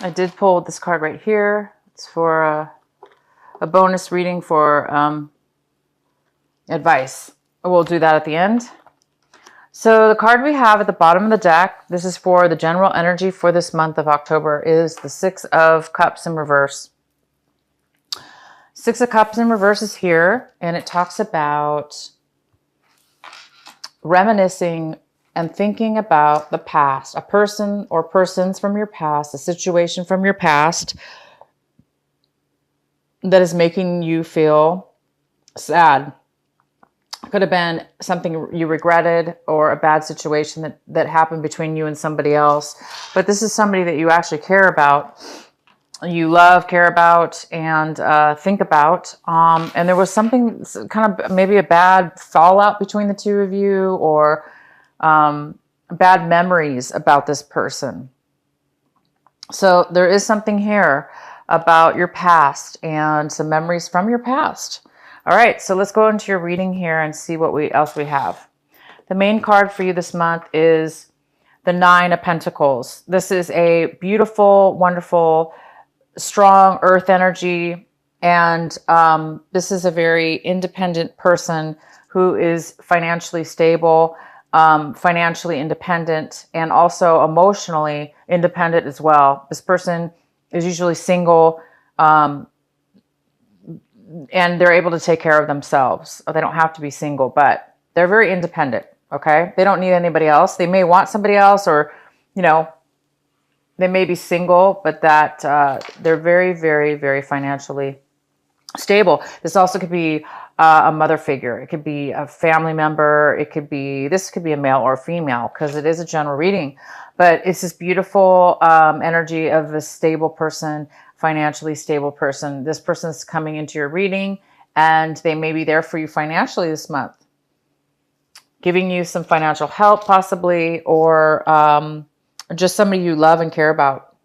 I did pull this card right here. It's for a bonus reading for advice. We'll do that at the end. So the card we have at the bottom of the deck, this is for the general energy for this month of October, is the Six of Cups in reverse. Six of Cups in reverse is here, and it talks about reminiscing and thinking about the past, a person or persons from your past, a situation from your past that is making you feel sad. Could have been something you regretted or a bad situation that happened between you and somebody else. But this is somebody that you actually care about, you love, care about, and think about. And there was something kind of maybe a bad fallout between the two of you, or bad memories about this person. So there is something here about your past and some memories from your past. All right, so let's go into your reading here and see what else we have. The main card for you this month is the Nine of Pentacles. This is a beautiful, wonderful, strong earth energy. And this is a very independent person who is financially stable, financially independent, and also emotionally independent as well. This person is usually single, and they're able to take care of themselves. They don't have to be single, but they're very independent, okay? They don't need anybody else. They may want somebody else, or, you know, they may be single, but that they're very, very, very financially stable. This also could be a mother figure. It could be a family member. This could be a male or a female, because it is a general reading. But it's this beautiful energy of a stable person, financially stable person. This person's coming into your reading, and they may be there for you financially this month, giving you some financial help possibly, or just somebody you love and care about.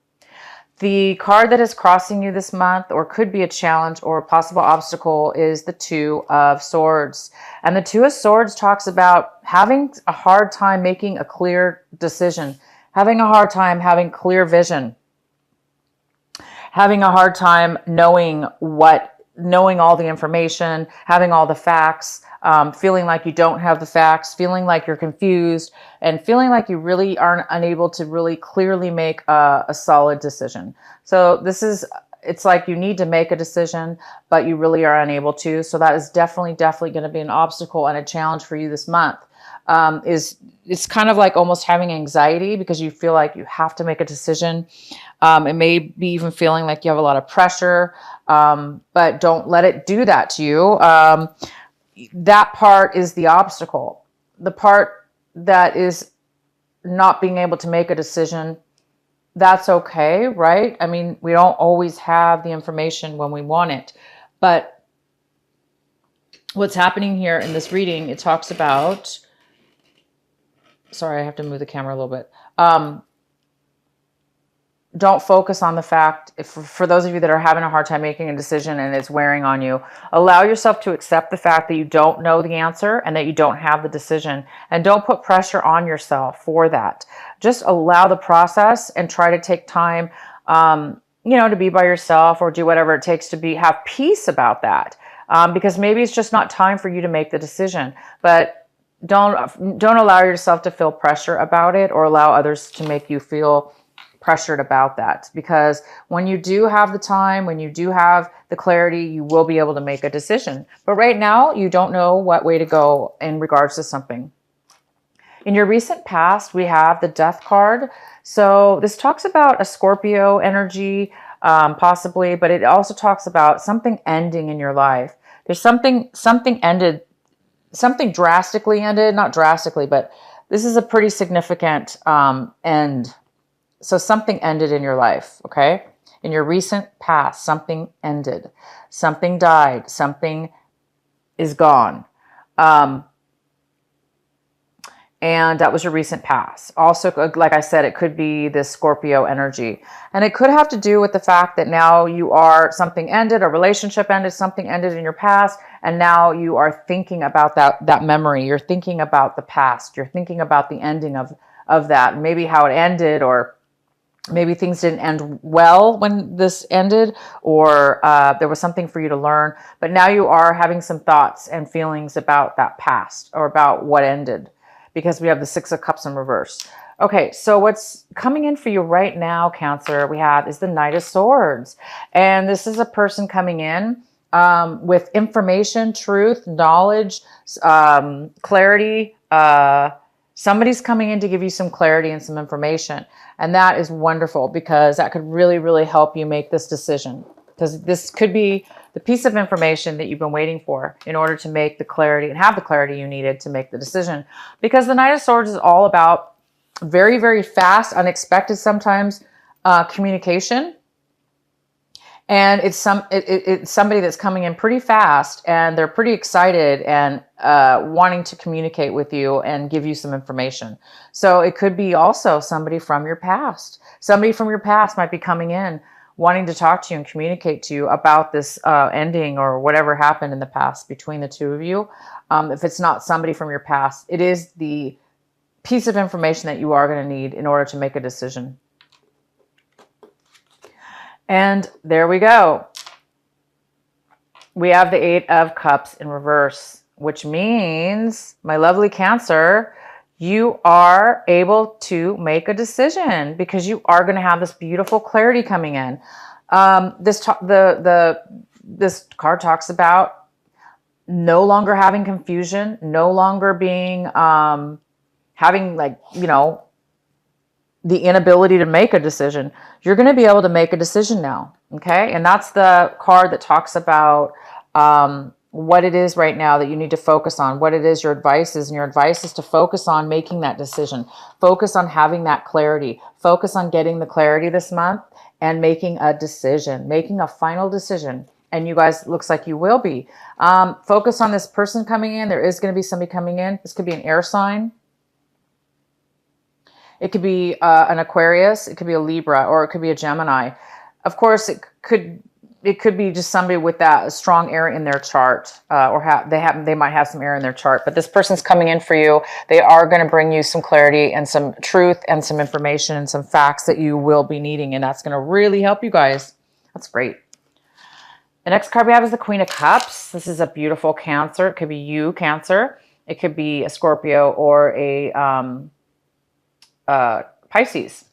The card that is crossing you this month, or could be a challenge or a possible obstacle, is the Two of Swords. And the Two of Swords talks about having a hard time making a clear decision, having a hard time having clear vision, having a hard time knowing all the information, having all the facts, feeling like you don't have the facts, feeling like you're confused, and feeling like you really aren't unable to really clearly make a solid decision. So it's like you need to make a decision, but you really are unable to. So that is definitely going to be an obstacle and a challenge for you this month. It's kind of like almost having anxiety because you feel like you have to make a decision. It may be even feeling like you have a lot of pressure, but don't let it do that to you. That part is the obstacle. The part that is not being able to make a decision, that's okay, right? I mean, we don't always have the information when we want it. But what's happening here in this reading, it talks about... Sorry, I have to move the camera a little bit. Don't focus on the fact, for those of you that are having a hard time making a decision and it's wearing on you, allow yourself to accept the fact that you don't know the answer and that you don't have the decision. And don't put pressure on yourself for that. Just allow the process and try to take time, to be by yourself, or do whatever it takes to have peace about that. Because maybe it's just not time for you to make the decision. But don't allow yourself to feel pressure about it, or allow others to make you feel pressured about that. Because when you do have the time, when you do have the clarity, you will be able to make a decision. But right now, you don't know what way to go in regards to something. In your recent past, we have the Death card. So this talks about a Scorpio energy, possibly, but it also talks about something ending in your life. There's something ended, something drastically ended, not drastically, but this is a pretty significant end. So something ended in your life, okay? In your recent past, something ended. Something died. Something is gone. And that was your recent past. Also, like I said, it could be this Scorpio energy. And it could have to do with the fact that now something ended, a relationship ended, something ended in your past, and now you are thinking about that memory. You're thinking about the past. You're thinking about the ending of that, maybe how it ended, or Maybe things didn't end well when this ended, or there was something for you to learn. But now you are having some thoughts and feelings about that past or about what ended, because we have the Six of Cups in reverse. Okay, so what's coming in for you right now, Cancer, we have is the Knight of Swords. And this is a person coming in with information, truth, knowledge, clarity. Somebody's coming in to give you some clarity and some information. And that is wonderful, because that could really, really help you make this decision. Because this could be the piece of information that you've been waiting for in order to make the clarity and have the clarity you needed to make the decision. Because the Knight of Swords is all about very, very fast, unexpected sometimes communication. And it's somebody that's coming in pretty fast, and they're pretty excited and wanting to communicate with you and give you some information. So it could be also somebody from your past. Somebody from your past might be coming in wanting to talk to you and communicate to you about this ending or whatever happened in the past between the two of you. If it's not somebody from your past, it is the piece of information that you are going to need in order to make a decision. And there we go. We have the Eight of Cups in reverse, which means, my lovely Cancer, you are able to make a decision because you are going to have this beautiful clarity coming in. This card talks about no longer having confusion, no longer being having, like, you know, the inability to make a decision. You're going to be able to make a decision now. Okay. And that's the card that talks about what it is right now that you need to focus on, what it is your advice is. And your advice is to focus on making that decision, focus on having that clarity, focus on getting the clarity this month and making a decision, making a final decision. And you guys, looks like you will be. Focus on this person coming in. There is going to be somebody coming in. This could be an air sign. It could be an Aquarius, it could be a Libra, or it could be a Gemini. Of course, it could be just somebody with that strong air in their chart, or they might have some air in their chart. But this person's coming in for you. They are going to bring you some clarity and some truth and some information and some facts that you will be needing, and that's going to really help you guys. That's great. The next card we have is the Queen of Cups. This is a beautiful Cancer. It could be you, Cancer. It could be a Scorpio or a Pisces.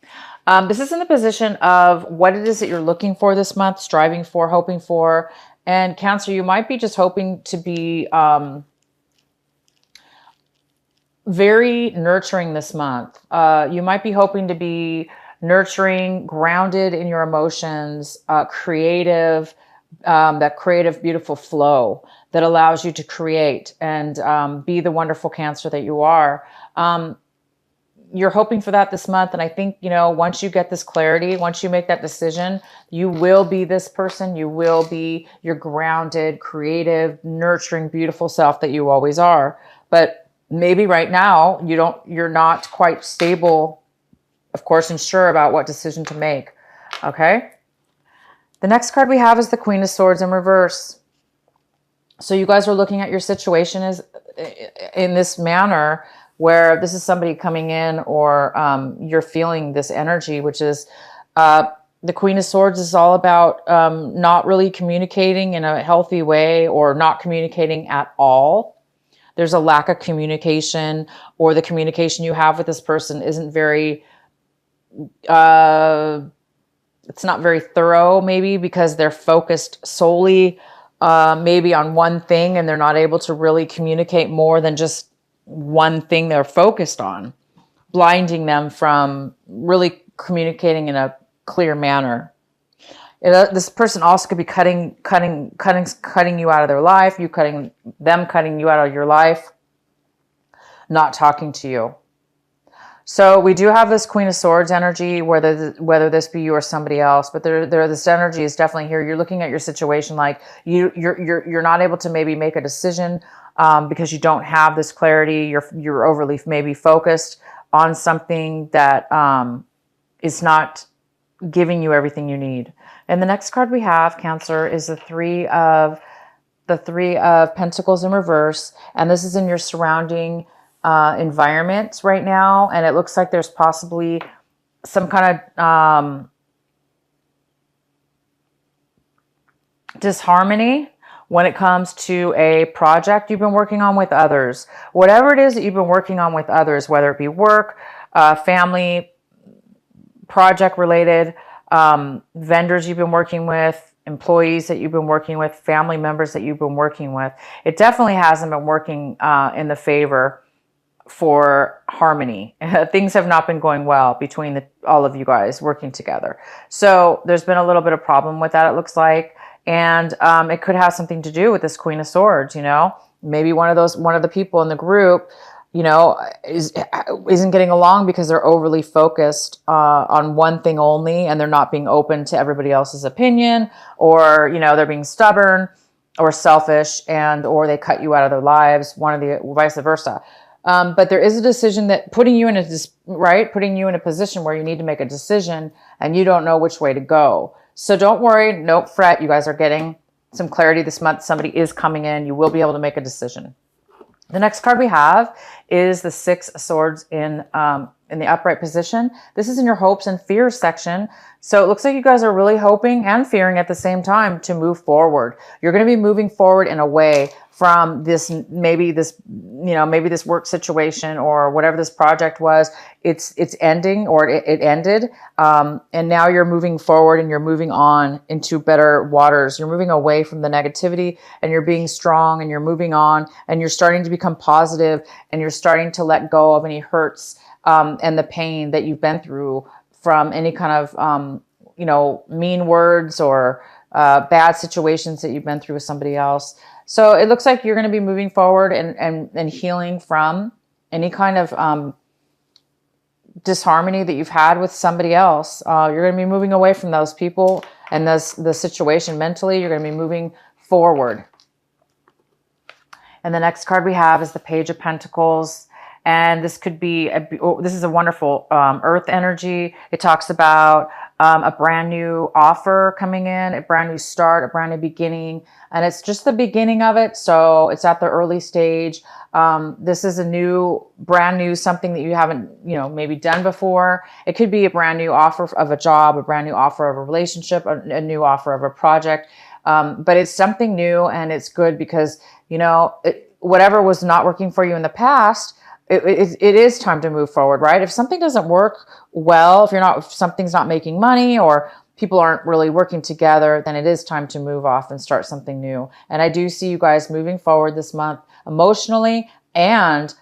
This is in the position of what it is that you're looking for this month, striving for, hoping for. And Cancer, you might be just hoping to be very nurturing this month. You might be hoping to be nurturing, grounded in your emotions, creative, that creative, beautiful flow that allows you to create and be the wonderful Cancer that you are. You're hoping for that this month. And I think, you know, once you get this clarity, once you make that decision, you will be this person. You will be your grounded, creative, nurturing, beautiful self that you always are. But maybe right now you're not quite stable, of course, and sure about what decision to make. Okay. The next card we have is the Queen of Swords in reverse. So you guys are looking at your situation as in this manner, where this is somebody coming in, or you're feeling this energy, which is the Queen of Swords is all about not really communicating in a healthy way, or not communicating at all. There's a lack of communication, or the communication you have with this person isn't very, it's not very thorough, maybe because they're focused solely maybe on one thing, and they're not able to really communicate more than just one thing they're focused on, blinding them from really communicating in a clear manner. This person also could be cutting you out of their life, cutting you out of your life, not talking to you. So we do have this Queen of Swords energy, whether this be you or somebody else, but this energy is definitely here. You're looking at your situation like you're not able to maybe make a decision because you don't have this clarity. You're overly maybe focused on something that is not giving you everything you need. And the next card we have, Cancer, is the Three of Pentacles in reverse, and this is in your surrounding environment right now, and it looks like there's possibly some kind of disharmony when it comes to a project you've been working on with others. Whatever it is that you've been working on with others, whether it be work, family, project related, vendors you've been working with, employees that you've been working with, family members that you've been working with. It definitely hasn't been working in the favor for harmony. Things have not been going well between all of you guys working together. So there's been a little bit of problem with that, it looks like. And it could have something to do with this Queen of Swords, you know? Maybe one of the people in the group, you know, isn't getting along because they're overly focused on one thing only, and they're not being open to everybody else's opinion, or, you know, they're being stubborn or selfish, and or they cut you out of their lives, one of the vice versa. But there is a decision that putting you in a position where you need to make a decision and you don't know which way to go. So don't worry, don't fret. You guys are getting some clarity this month. Somebody is coming in. You will be able to make a decision. The next card we have is the Six of Swords in the upright position. This is in your hopes and fears section. So it looks like you guys are really hoping and fearing at the same time to move forward. You're going to be moving forward in a way from maybe this work situation or whatever this project was. It's ending, or it ended. And now you're moving forward and you're moving on into better waters. You're moving away from the negativity and you're being strong and you're moving on and you're starting to become positive and you're starting to let go of any hurts and the pain that you've been through from any kind of, mean words or bad situations that you've been through with somebody else. So it looks like you're going to be moving forward and healing from any kind of disharmony that you've had with somebody else. You're going to be moving away from those people and the situation mentally. You're going to be moving forward. And the next card we have is the Page of Pentacles. And this could be, this is a wonderful earth energy. It talks about a brand new offer coming in, a brand new start, a brand new beginning. And it's just the beginning of it. So it's at the early stage. This is brand new, something that you haven't, maybe done before. It could be a brand new offer of a job, a brand new offer of a relationship, a new offer of a project. But it's something new, and it's good because, whatever was not working for you in the past, it is time to move forward, right? If something doesn't work well, if something's not making money or people aren't really working together, then it is time to move off and start something new. And I do see you guys moving forward this month emotionally and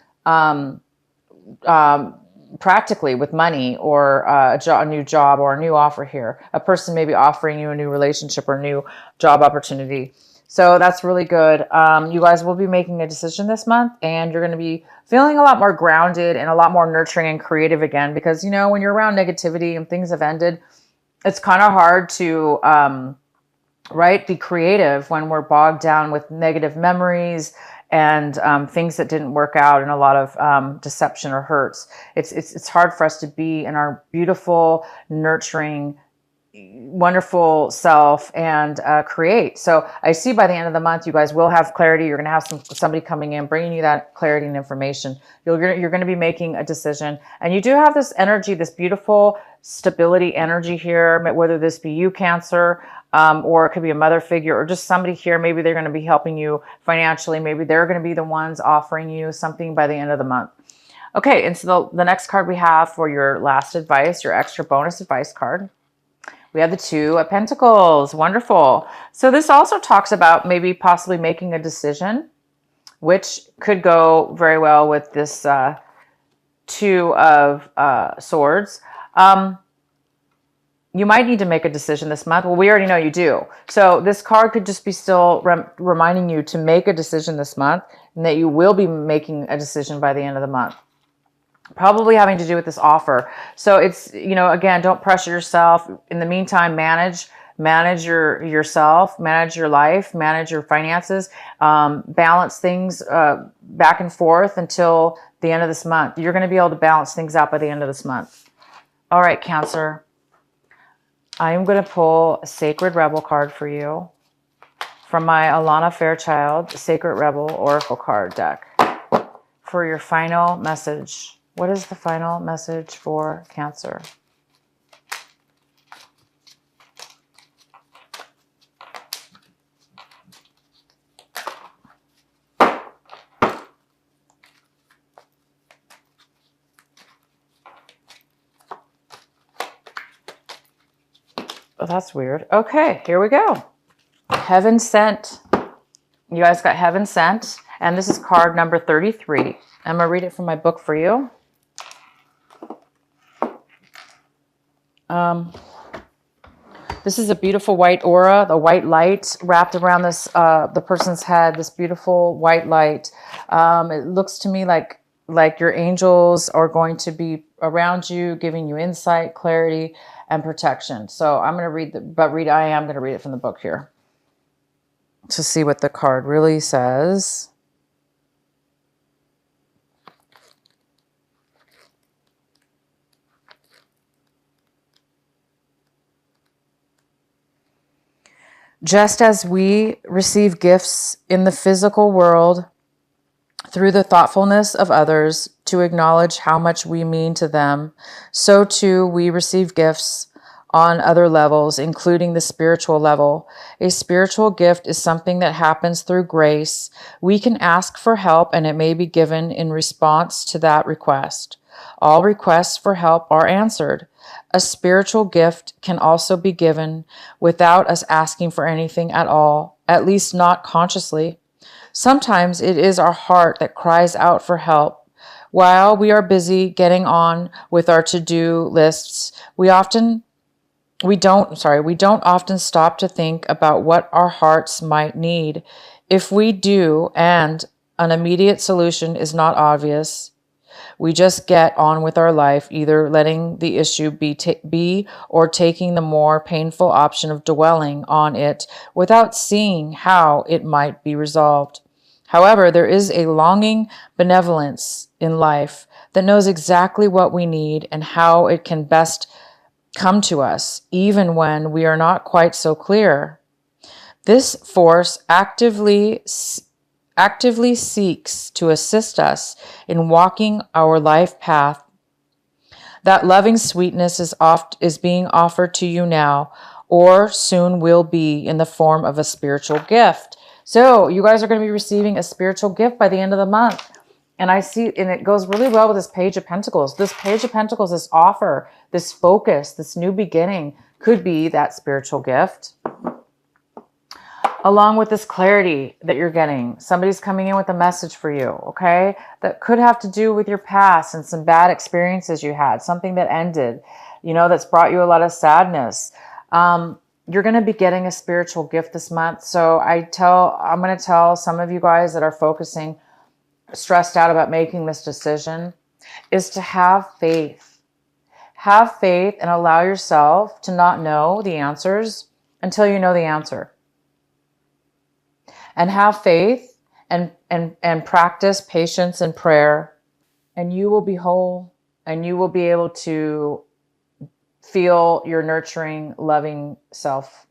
practically with money or a new job or a new offer here. A person may be offering you a new relationship or a new job opportunity. So that's really good. You guys will be making a decision this month, and you're going to be feeling a lot more grounded and a lot more nurturing and creative again, because, when you're around negativity and things have ended, it's kind of hard to, be creative when we're bogged down with negative memories and things that didn't work out and a lot of deception or hurts. It's hard for us to be in our beautiful, nurturing, wonderful self and create. So I see by the end of the month, you guys will have clarity. You're going to have somebody coming in, bringing you that clarity and information. You're going to be making a decision. And you do have this energy, this beautiful stability energy here, whether this be you, Cancer, or it could be a mother figure or just somebody here. Maybe they're going to be helping you financially. Maybe they're going to be the ones offering you something by the end of the month. Okay, and so the next card we have for your last advice, your extra bonus advice card, we have the Two of Pentacles. Wonderful. So this also talks about maybe possibly making a decision, which could go very well with this Two of Swords. You might need to make a decision this month. Well, we already know you do. So this card could just be still reminding you to make a decision this month, and that you will be making a decision by the end of the month. Probably having to do with this offer. So it's, again, don't pressure yourself. In the meantime, manage yourself, manage your life, manage your finances, balance things back and forth until the end of this month. You're going to be able to balance things out by the end of this month. All right, Cancer. I am going to pull a Sacred Rebel card for you from my Alana Fairchild Sacred Rebel Oracle card deck for your final message. What is the final message for Cancer? Oh, that's weird. Okay, here we go. Heaven Sent. You guys got Heaven Sent. And this is card number 33. I'm going to read it from my book for you. This is a beautiful white aura, the white light wrapped around this the person's head, this beautiful white light. It looks to me like your angels are going to be around you, giving you insight, clarity, and protection. So I'm going to read I am going to read it from the book here to see what the card really says. Just as we receive gifts in the physical world through the thoughtfulness of others to acknowledge how much we mean to them, so too we receive gifts on other levels, including the spiritual level. A spiritual gift is something that happens through grace. We can ask for help and it may be given in response to that request. All requests for help are answered. A spiritual gift can also be given without us asking for anything at all, at least not consciously. Sometimes it is our heart that cries out for help. While we are busy getting on with our to-do lists, we don't often stop to think about what our hearts might need. If we do, and an immediate solution is not obvious, we just get on with our life, either letting the issue be or taking the more painful option of dwelling on it without seeing how it might be resolved. However, there is a longing benevolence in life that knows exactly what we need and how it can best come to us, even when we are not quite so clear. This force actively seeks to assist us in walking our life path. That loving sweetness is being offered to you now, or soon will be, in the form of a spiritual gift. So you guys are going to be receiving a spiritual gift by the end of the month. And I see, and it goes really well with this Page of Pentacles. This Page of Pentacles, this offer, this focus, this new beginning could be that spiritual gift. Along with this clarity that you're getting. Somebody's coming in with a message for you, okay? That could have to do with your past and some bad experiences you had, something that ended, that's brought you a lot of sadness. You're going to be getting a spiritual gift this month. So I'm going to tell some of you guys that are stressed out about making this decision, is to have faith. Have faith and allow yourself to not know the answers until you know the answer. And have faith and practice patience and prayer, and you will be whole, and you will be able to feel your nurturing, loving self